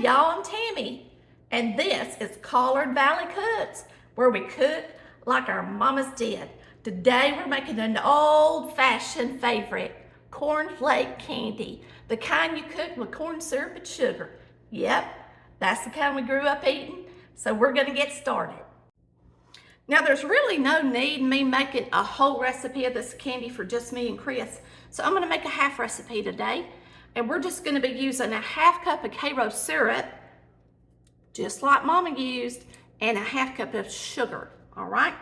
y'all, I'm Tammy, and this is Collard Valley Cooks, where we cook like our mamas did. Today we're making an old-fashioned favorite, cornflake candy, the kind you cook with corn syrup and sugar. Yep, that's the kind we grew up eating, so we're gonna get started. Now there's really no need in me making a whole recipe of this candy for just me and Chris, so I'm gonna make a half recipe today. And we're just gonna be using a half cup of Karo syrup, just like Mama used, and a half cup of sugar, all right?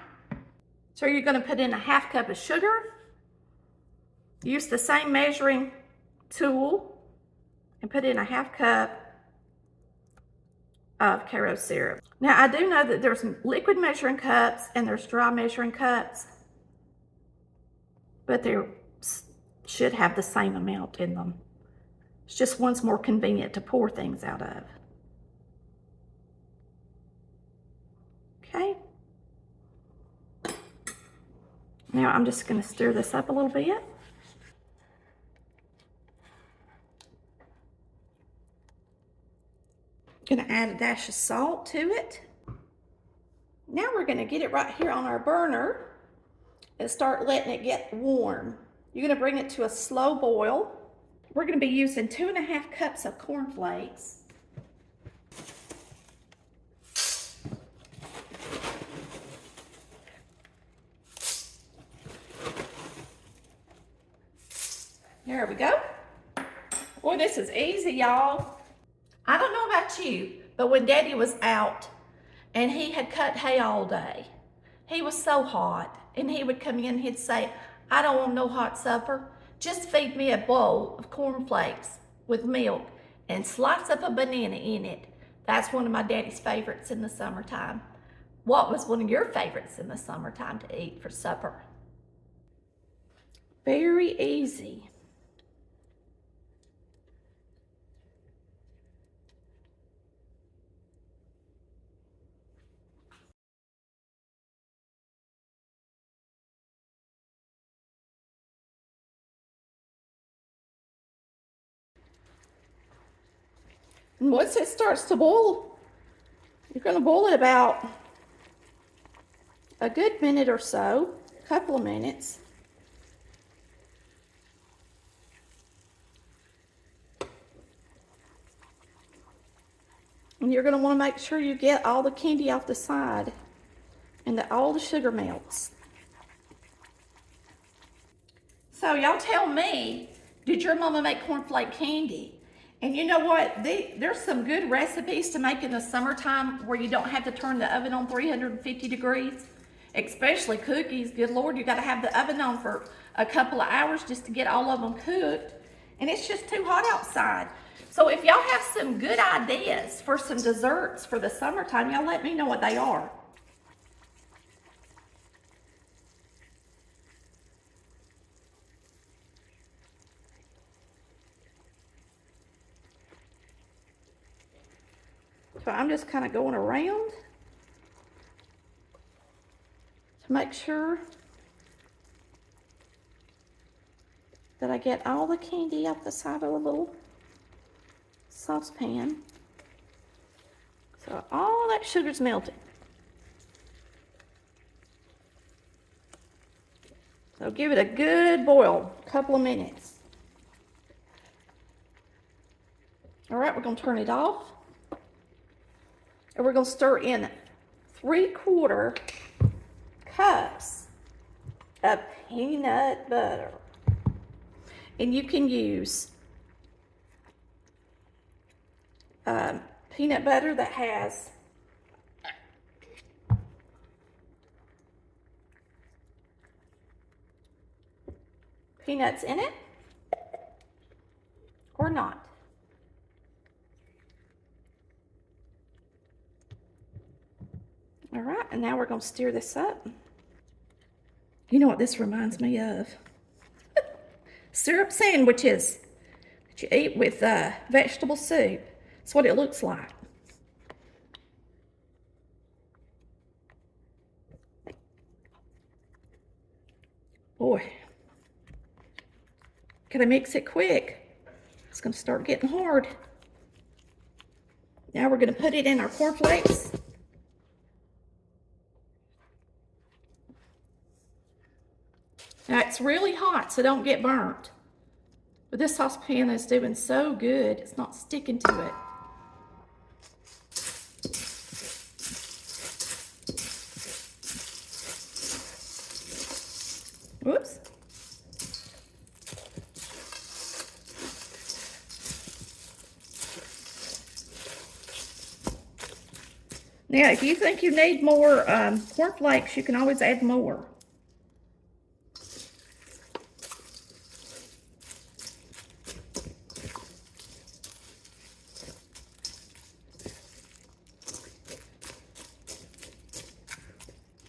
So you're gonna put in a half cup of sugar, use the same measuring tool, and put in a half cup of Karo syrup. Now I do know that there's liquid measuring cups and there's dry measuring cups, but they should have the same amount in them. It's just one's more convenient to pour things out of. Okay. Now I'm just going to stir this up a little bit. Going to add a dash of salt to it. Now we're going to get it right here on our burner and start letting it get warm. You're going to bring it to a slow boil. We're going to be using 2.5 cups of cornflakes. There we go. Boy, this is easy, y'all. I don't know about you, but when Daddy was out and he had cut hay all day, he was so hot, and he would come in and he'd say, "I don't want no hot supper. Just feed me a bowl of cornflakes with milk and slice up a banana in it." That's one of my daddy's favorites in the summertime. What was one of your favorites in the summertime to eat for supper? Very easy. And once it starts to boil, you're going to boil it about a good minute or so, a couple of minutes. And you're going to want to make sure you get all the candy off the side and that all the sugar melts. So y'all tell me, did your mama make cornflake candy? And you know what? There's some good recipes to make in the summertime where you don't have to turn the oven on 350 degrees, especially cookies. Good Lord, you got to have the oven on for a couple of hours just to get all of them cooked. And it's just too hot outside. So if y'all have some good ideas for some desserts for the summertime, y'all let me know what they are. So I'm just kind of going around to make sure that I get all the candy off the side of the little saucepan. So all that sugar's melted. So give it a good boil, a couple of minutes. All right, we're going to turn it off. And we're going to stir in 3/4 cups of peanut butter. And you can use peanut butter that has peanuts in it or not. All right, and now we're going to stir this up. You know what this reminds me of? Syrup sandwiches that you eat with vegetable soup. That's what it looks like. Boy, gotta mix it quick. It's gonna start getting hard. Now we're going to put it in our cornflakes. Now it's really hot, so don't get burnt. But this saucepan is doing so good, it's not sticking to it. Whoops. Now, if you think you need more cornflakes, you can always add more.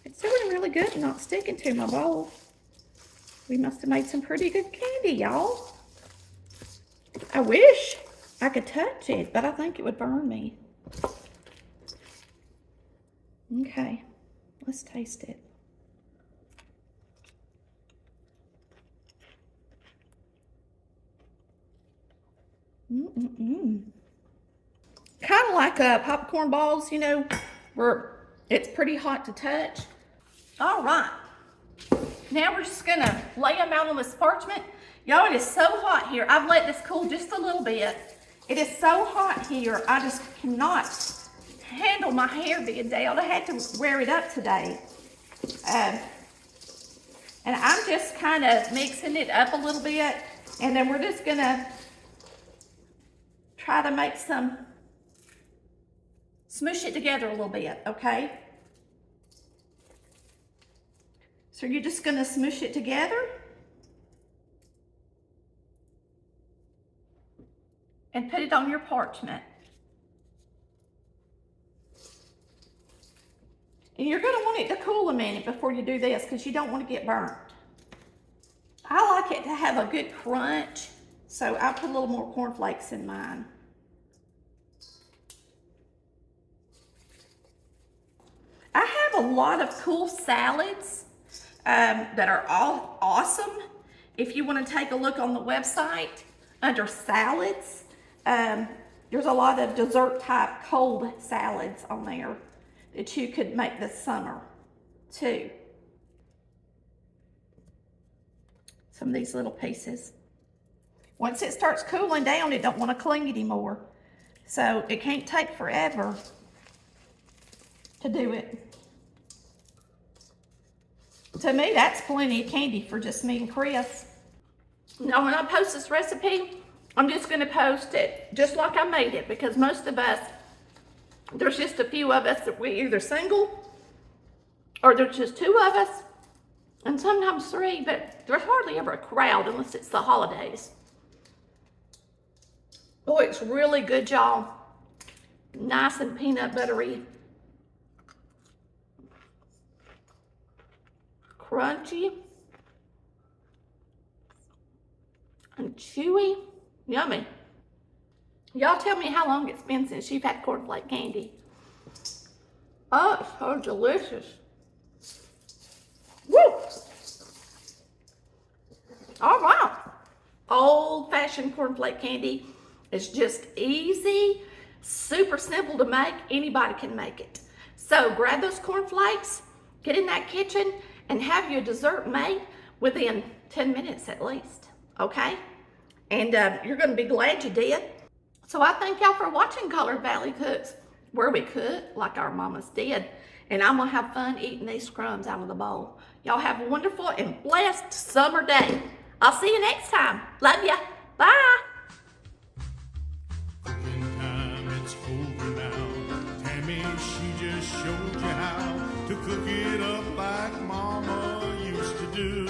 It's doing really good and not sticking to my bowl. We must have made some pretty good candy, y'all. I wish I could touch it, but I think it would burn me. Okay, let's taste it. Kind of like popcorn balls, you know, where it's pretty hot to touch. All right, now we're just gonna lay them out on this parchment. Y'all, it is so hot here. I've let this cool just a little bit. It is so hot here, I just cannot handle my hair being down. I had to wear it up today. And I'm just kind of mixing it up a little bit, and then we're just gonna try to make smush it together a little bit, okay? So you're just gonna smush it together. And put it on your parchment. And you're gonna want it to cool a minute before you do this because you don't want to get burnt. I like it to have a good crunch, so I'll put a little more cornflakes in mine. I have a lot of cool salads that are all awesome. If you want to take a look on the website under salads, there's a lot of dessert type cold salads on there that you could make this summer too. Some of these little pieces. Once it starts cooling down, it don't want to cling anymore. So it can't take forever to do it. To me, that's plenty of candy for just me and Chris. Now when I post this recipe, I'm just gonna post it just like I made it, because most of us, there's just a few of us that we either single or there's just two of us and sometimes three, but there's hardly ever a crowd unless it's the holidays. Oh, it's really good, y'all. Nice and peanut buttery. Crunchy. And chewy. Yummy. Y'all tell me how long it's been since you've had cornflake candy. Oh, it's so delicious. Woo! All right. Old-fashioned cornflake candy is just easy, super simple to make. Anybody can make it. So grab those cornflakes, get in that kitchen, and have your dessert made within 10 minutes at least, okay? And you're gonna be glad you did. So I thank y'all for watching Colored Valley Cooks, where we cook like our mamas did. And I'm gonna have fun eating these crumbs out of the bowl. Y'all have a wonderful and blessed summer day. I'll see you next time. Love ya. Bye. Cooking time, it's over now. Tammy, she just showed you how to cook it up like Mama used to do.